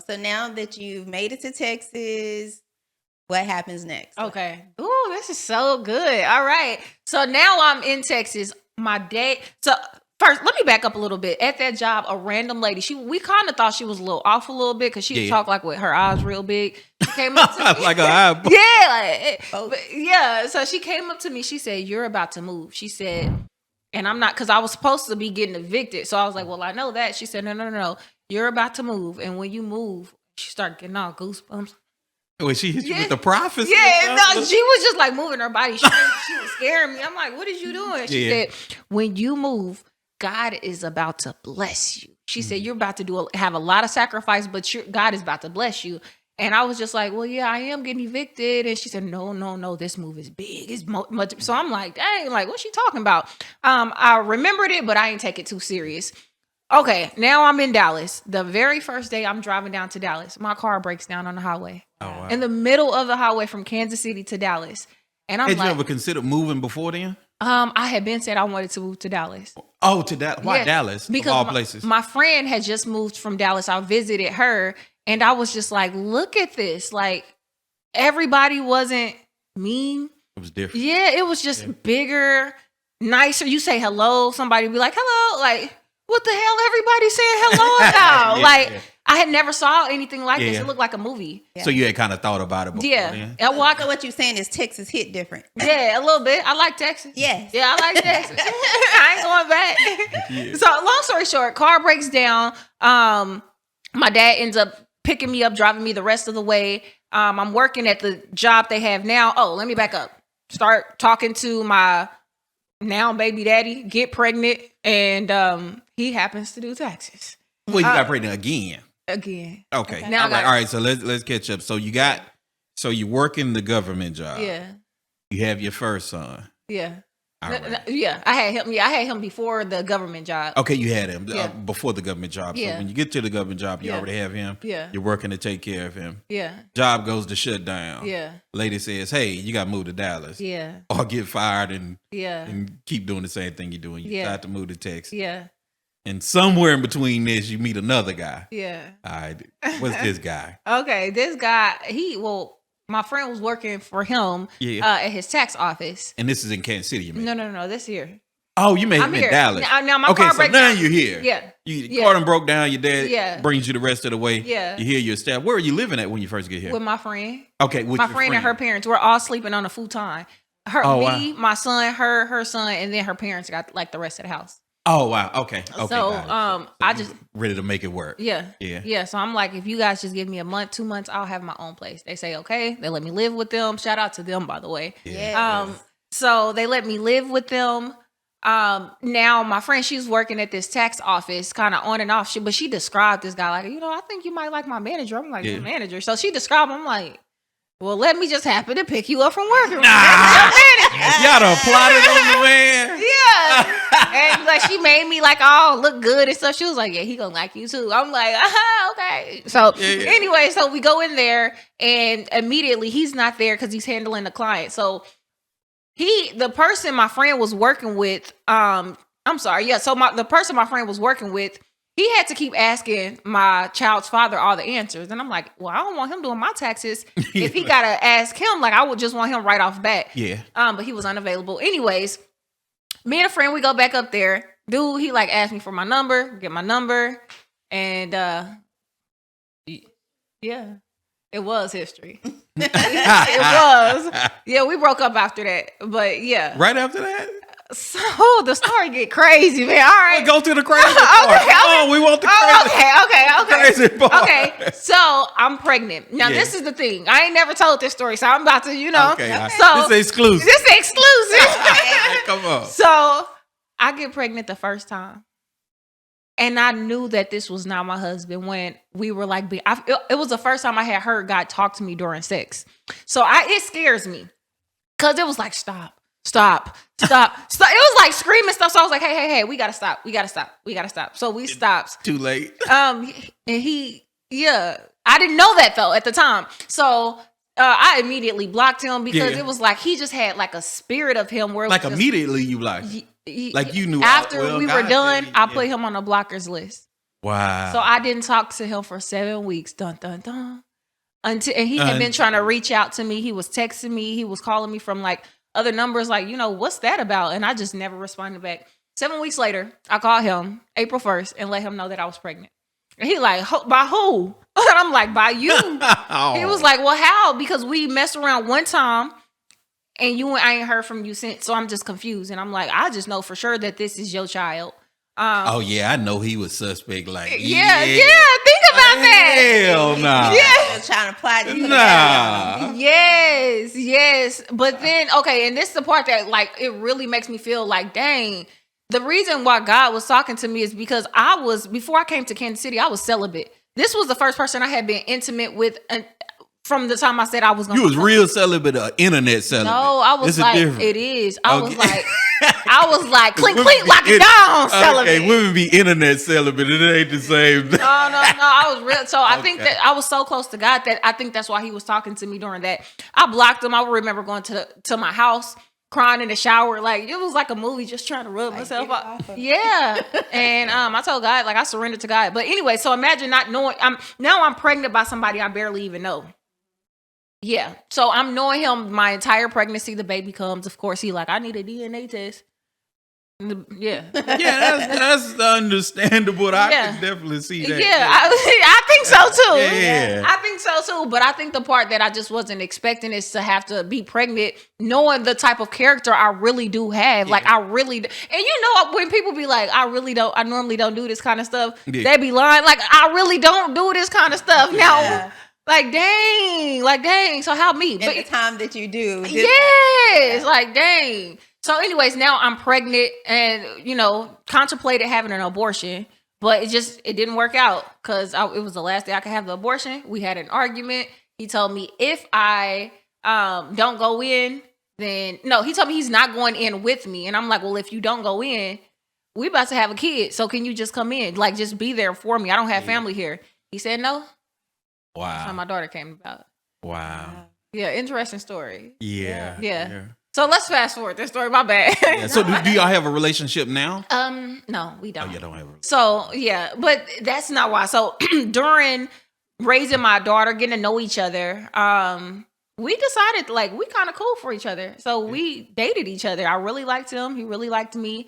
So now that you've made it to Texas, what happens next? Okay. Ooh, this is so good. All right. So now I'm in Texas. My day. So first, let me back up a little bit. At that job, a random lady. We kind of thought she was a little off a little bit because she talked like with her eyes real big. She came up to me. Like an eye. Yeah. So she came up to me. She said, "You're about to move." She said, and I'm not, because I was supposed to be getting evicted. So I was like, "Well, I know that." She said, "No. You're about to move, and when you move," she started getting all goosebumps. Wait, she hit you with the prophecy? Yeah, no, she was just like moving her body. She was scaring me. I'm like, "What is you doing?" She said, "When you move, God is about to bless you." She said, "You're about to have a lot of sacrifice, but God is about to bless you." And I was just like, "Well, yeah, I am getting evicted." And she said, No, this move is big. It's much. So I'm like, dang, like, what's she talking about? I remembered it, but I didn't take it too serious. Okay, now I'm in Dallas. The very first day I'm driving down to Dallas, my car breaks down on the highway. Oh, wow. In the middle of the highway from Kansas City to Dallas. And I'm Had you ever considered moving before then? I had been said I wanted to move to Dallas. Oh, to Dallas. Why Dallas? Because of all places. My friend had just moved from Dallas. I visited her and I was just like, look at this. Like, everybody wasn't mean. It was different. Yeah, it was just bigger, nicer. You say hello, somebody be like, hello. Like, what the hell everybody saying hello about? I had never saw anything like this. It looked like a movie. So you had kind of thought about it before then? And what you're saying is Texas hit different. Yeah, a little bit. I like Texas. Yes. Yeah, I like Texas. I ain't going back. So long story short, car breaks down. My dad ends up picking me up, driving me the rest of the way. I'm working at the job they have now. Oh, let me back up. Start talking to my now baby daddy, get pregnant, and he happens to do taxes. Well, you got pregnant again. Okay. Now all right. So let's catch up. So you work in the government job. Yeah. You have your first son. Yeah. All right. Yeah. I had him. Yeah, I had him before the government job. Okay, you had him before the government job. So Yeah. when you get to the government job, you already have him. Yeah. You're working to take care of him. Yeah. Job goes to shut down. Yeah. Lady says, "Hey, you got to move to Dallas." Yeah. Or get fired and Yeah. keep doing the same thing you're doing. You decide to move to Texas. Yeah. And somewhere in between this, you meet another guy. Yeah. All right. What's this guy? Okay. This guy, my friend was working for him at his tax office. And this is in Kansas City, you mean? No, this year. Oh, you made him in Dallas. Now my car breaks now down. you're here. Yeah. Your car done broke down. Your dad brings you the rest of the way. Yeah. You hear your staff. Where are you living at when you first get here? With my friend. Okay, with my your friend and her parents. We're all sleeping on a futon. My son, her son, and then her parents got like the rest of the house. Oh wow. Okay. So I just ready to make it work. Yeah. So I'm like, if you guys just give me a month, 2 months, I'll have my own place. They say okay. They let me live with them. Shout out to them, by the way. Yeah. So they let me live with them. Now my friend, she's working at this tax office, kind of on and off. But she described this guy like, I think you might like my manager. I'm like, your manager. So she described him. I'm like, well, let me just happen to pick you up from work. Y'all done plotted on the man. Yeah. And like she made me like all look good and stuff. She was like, yeah, he gonna like you too. I'm like, okay. So anyway, so we go in there and immediately he's not there because he's handling the client. So the person my friend was working with, the person my friend was working with, he had to keep asking my child's father all the answers. And I'm like, well, I don't want him doing my taxes. If he got to ask him, like, I would just want him right off bat. Yeah. But he was unavailable. Anyways, me and a friend, we go back up there. Dude, he like asked me for my number, get my number. And yeah, it was history. It was. Yeah, we broke up after that. But yeah. Right after that? So the story get crazy, man. All right. We'll go to the crazy part. Okay. We want the crazy Okay. part. Okay, so I'm pregnant. Now, this is the thing. I ain't never told this story, so I'm about to, Okay. So, this is exclusive. Come on. So I get pregnant the first time. And I knew that this was not my husband when we were like, it was the first time I had heard God talk to me during sex. So it scares me. Because it was like, stop. It was like screaming stuff. So I was like, hey, we gotta stop. So we stopped. Too late. And I didn't know that though at the time. So I immediately blocked him because it was like he just had like a spirit of him where like immediately you blocked. Like you knew after we were done, I put put him on a blockers list. Wow. So I didn't talk to him for 7 weeks. Dun dun dun. And he had been trying to reach out to me. He was texting me. He was calling me from like other numbers, like, what's that about? And I just never responded back. 7 weeks later, I called him April 1st and let him know that I was pregnant. And he like, by who? And I'm like, by you. He was like, well, how? Because we messed around one time and I ain't heard from you since. So I'm just confused. And I'm like, I just know for sure that this is your child. Oh yeah, I know he was suspect. Like yeah. Think about that. Hell nah. Yeah. Trying to plot it. Nah. Yes. But then, okay, and this is the part that like it really makes me feel like, dang. The reason why God was talking to me is because before I came to Kansas City, I was celibate. This was the first person I had been intimate with from the time I said I was going to. You was real celibate or internet celibate? No, I was it is. I was like, clink, lock it down, celibate. Okay, women be internet celibate. It ain't the same. No, I was real. So I think that I was so close to God that I think that's why he was talking to me during that. I blocked him. I remember going to my house, crying in the shower. Like, it was like a movie, just trying to rub myself up. Yeah. And I told God, like, I surrendered to God. But anyway, so imagine not knowing. I'm pregnant by somebody I barely even know. Yeah. So I'm knowing him my entire pregnancy. The baby comes. Of course, he like, I need a DNA test. Yeah. Yeah, that's understandable. I can definitely see that. Yeah, I think so too. Yeah. I think so too. But I think the part that I just wasn't expecting is to have to be pregnant, knowing the type of character I really do have. Like, I really do. And when people be like, I normally don't do this kind of stuff, they be lying. Like, I really don't do this kind of stuff. Now, like, dang. So help me. But the time that you do. Yes. Like, dang. So anyways, now I'm pregnant and, contemplated having an abortion, but it didn't work out because it was the last day I could have the abortion. We had an argument. He told me if I don't go in, then he told me he's not going in with me. And I'm like, well, if you don't go in, we about to have a kid. So can you just come in? Like, just be there for me. I don't have family here. He said no. Wow. That's how my daughter came about. Wow. Yeah. Interesting story. Yeah. So let's fast forward this story. My bad. Yeah. So do y'all have a relationship now? No, we don't. Oh, you don't have a relationship. So but that's not why. So during raising my daughter, getting to know each other, we decided like we kind of cool for each other. So we dated each other. I really liked him. He really liked me.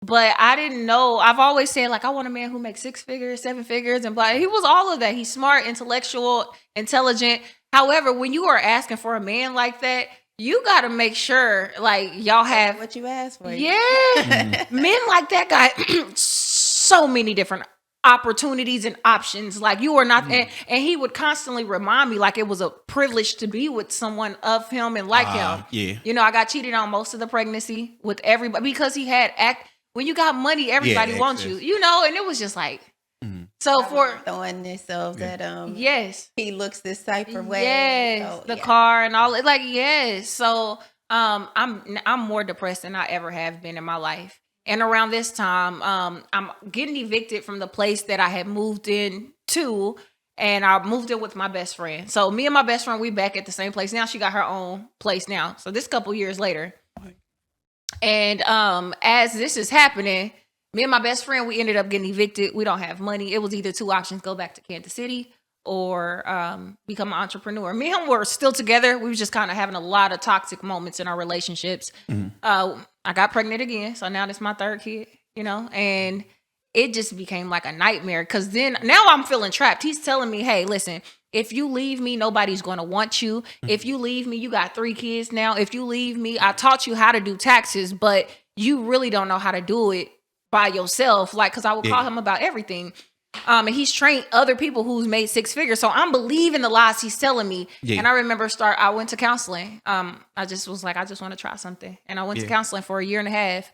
But I didn't know. I've always said like I want a man who makes 6 figures, 7 figures, and blah. He was all of that. He's smart, intellectual, intelligent. However, when you are asking for a man like that, you got to make sure like y'all have what you asked for. Yeah. Men like that got so many different opportunities and options. Like you are not, and he would constantly remind me like it was a privilege to be with someone of him and like him. Yeah. I got cheated on most of the pregnancy with everybody because he had when you got money, everybody wants you, and it was just like, so for throwing this of that, yes, he looks this type of way. Yes, the car and all it, like, yes. So, I'm more depressed than I ever have been in my life. And around this time, I'm getting evicted from the place that I had moved in to, and I moved in with my best friend. So me and my best friend, we back at the same place now. She got her own place now. So this couple years later, and as this is happening, me and my best friend, we ended up getting evicted. We don't have money. It was either 2 options: go back to Kansas City or become an entrepreneur. Me and him were still together. We were just kind of having a lot of toxic moments in our relationships. I got pregnant again, so now this is my 3rd kid, and it just became like a nightmare because now I'm feeling trapped. He's telling me, hey, listen, if you leave me, nobody's going to want you. If you leave me, you got 3 kids now. If you leave me, I taught you how to do taxes, but you really don't know how to do it by yourself. Like, because I would call him about everything. And he's trained other people who's made 6 figures. So I'm believing the lies he's telling me. Yeah. And I remember I went to counseling. I just was like, I just want to try something. And I went to counseling for 1.5 years.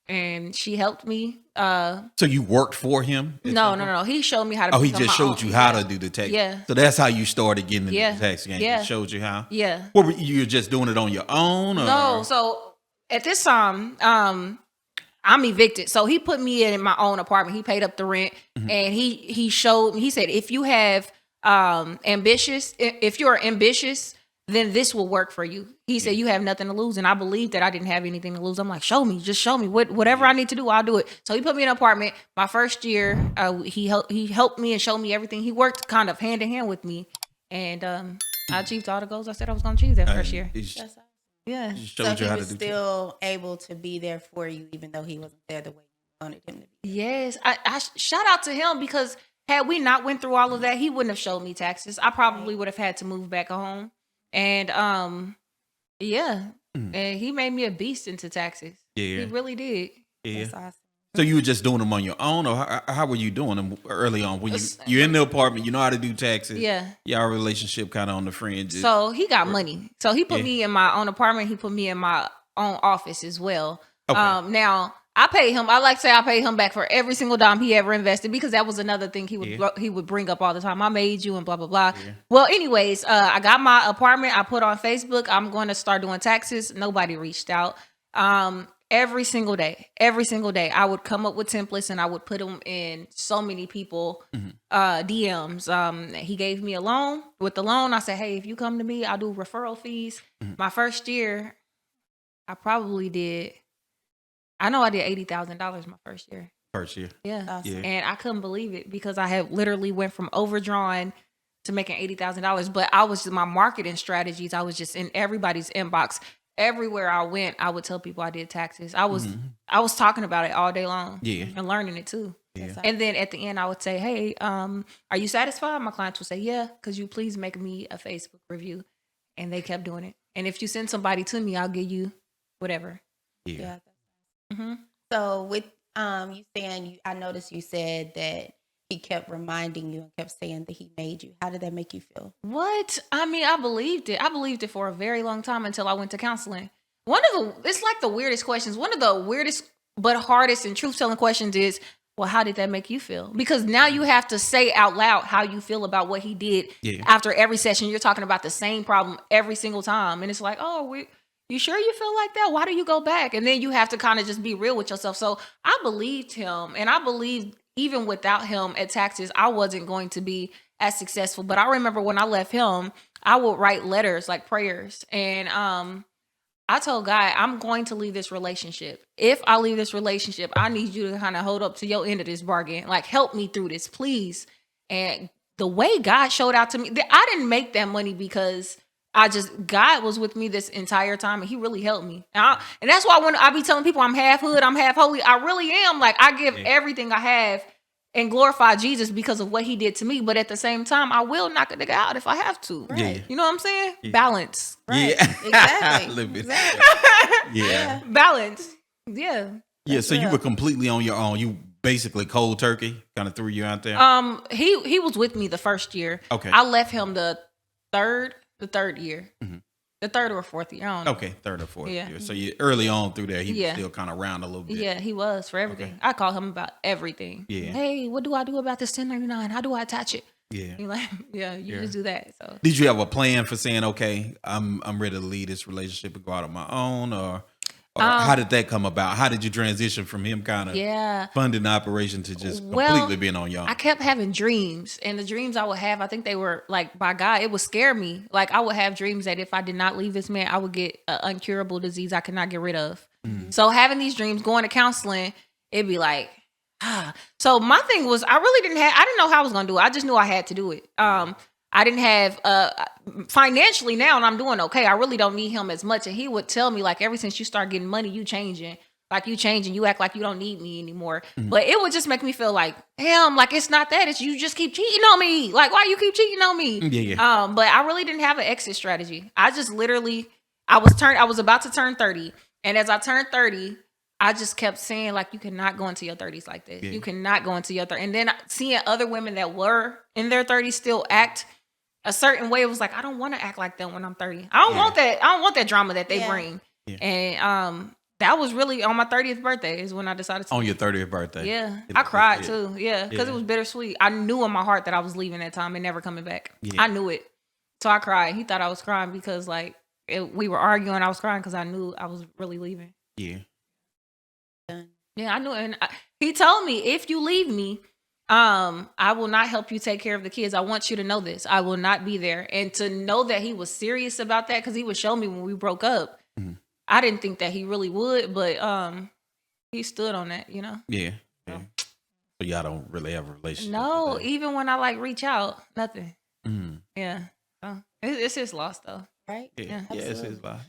And she helped me. So you worked for him? No. He showed me how to. Oh, he just showed you how to do the tax. Yeah. So that's how you started getting into the tax game. He showed you how. Yeah. What were you just doing it on your own? Or? No. So at this time, I'm evicted. So he put me in my own apartment. He paid up the rent, and he showed me. He said, if you have if you're ambitious, then this will work for you. He said, you have nothing to lose. And I believed that I didn't have anything to lose. I'm like, just show me whatever I need to do. I'll do it. So he put me in an apartment. My first year, he helped me and showed me everything. He worked kind of hand in hand with me. And I achieved all the goals I said I was going to achieve that first year. Yeah. So he was still able to be there for you, even though he wasn't there the way you wanted him to be. Yes. I shout out to him, because had we not went through all of that, he wouldn't have showed me taxes. I probably would have had to move back home. And and he made me a beast into taxes. Yeah, he really did. Yeah, that's awesome. So you were just doing them on your own, or how were you doing them early on? When you're in the apartment, you know how to do taxes. Yeah, y'all relationship kind of on the fringe. So he got money. So he put me in my own apartment. He put me in my own office as well. Okay. Now I paid him. I like to say I paid him back for every single dime he ever invested, because that was another thing he would bring up all the time. I made you and blah, blah, blah. Yeah. Well, anyways, I got my apartment. I put on Facebook, I'm going to start doing taxes. Nobody reached out. Every single day, I would come up with templates and I would put them in so many people DMs. He gave me a loan. With the loan, I said, hey, if you come to me, I'll do referral fees. My first year, I probably did. I know I did $80,000 my first year. Yeah. Awesome. And I couldn't believe it, because I had literally went from overdrawn to making $80,000. But my marketing strategies, I was just in everybody's inbox. Everywhere I went, I would tell people I did taxes. I was talking about it all day long. Yeah. And learning it too. Yeah. And then at the end, I would say, hey, are you satisfied? My clients would say, yeah, could you please make me a Facebook review? And they kept doing it. And if you send somebody to me, I'll give you whatever. Yeah. Mm-hmm. So with you saying, I noticed you said that he kept reminding you and kept saying that he made you. How did that make you feel? What? I mean, I believed it. I believed it for a very long time until I went to counseling. It's like the weirdest questions. One of the weirdest but hardest and truth-telling questions is, well, how did that make you feel? Because now you have to say out loud how you feel about what he did. Yeah. After every session. You're talking about the same problem every single time. And it's like, you sure you feel like that? Why do you go back? And then you have to kind of just be real with yourself. So I believed him, and I believed even without him at taxes, I wasn't going to be as successful. But I remember when I left him, I would write letters, like prayers. And I told God, I'm going to leave this relationship. If I leave this relationship, I need you to kind of hold up to your end of this bargain. Like, help me through this, please. And the way God showed out to me, I didn't make that money because God was with me this entire time, and he really helped me. And that's why when I be telling people I'm half hood, I'm half holy, I really am. Like, I give everything I have and glorify Jesus because of what he did to me. But at the same time, I will knock a nigga out if I have to. Right. Yeah. You know what I'm saying? Yeah. Balance. Right. Yeah. Exactly. Yeah. Balance. Yeah. Yeah. So you were completely on your own. You basically cold turkey kind of threw you out there. He was with me the first year. Okay. I left him the third year. Mm-hmm. The third or fourth year. I don't know. Okay, third or fourth year. So you early on through there, he was still kind of around a little bit. Yeah, he was for everything. Okay. I call him about everything. Yeah. Hey, what do I do about this 1099? How do I attach it? Yeah. You're like, you just do that. So did you have a plan for saying, okay, I'm ready to leave this relationship and go out on my own, or how did that come about? How did you transition from him kind of funding the operation to just completely being on your own? I kept having dreams, and the dreams I would have, I think they were like by God, it would scare me. Like, I would have dreams that if I did not leave this man, I would get an uncurable disease I could not get rid of. Mm-hmm. So having these dreams, going to counseling, it'd be like, So my thing was, I didn't know how I was going to do it. I just knew I had to do it. I didn't have financially now, and I'm doing okay. I really don't need him as much. And he would tell me, like, ever since you start getting money, you changing. Like, you changing. You act like you don't need me anymore. Mm-hmm. But it would just make me feel like, damn, like, it's not that. It's you just keep cheating on me. Like, why you keep cheating on me? Yeah. But I really didn't have an exit strategy. I just literally, I was about to turn 30. And as I turned 30, I just kept saying, like, you cannot go into your 30s like this. Yeah. You cannot go into your 30s. And then seeing other women that were in their 30s still act a certain way, it was like, I don't want to act like that when I'm 30. I don't want that. I don't want that drama that they bring. Yeah. And that was really on my 30th birthday is when I decided to. On your 30th birthday? Yeah. I cried too. Yeah. Because it was bittersweet. I knew in my heart that I was leaving that time and never coming back. Yeah. I knew it. So I cried. He thought I was crying because, like, we were arguing. I was crying because I knew I was really leaving. Yeah. Yeah, I knew it. And he told me, if you leave me, I will not help you take care of the kids. I want you to know this. I will not be there. And to know that he was serious about that, because he would show me when we broke up. Mm-hmm. I didn't think that he really would, but he stood on that, you know? Yeah. So y'all don't really have a relationship. No, even when I like reach out, nothing. Mm-hmm. Yeah. It's his loss though. Right? Yeah, it's his loss.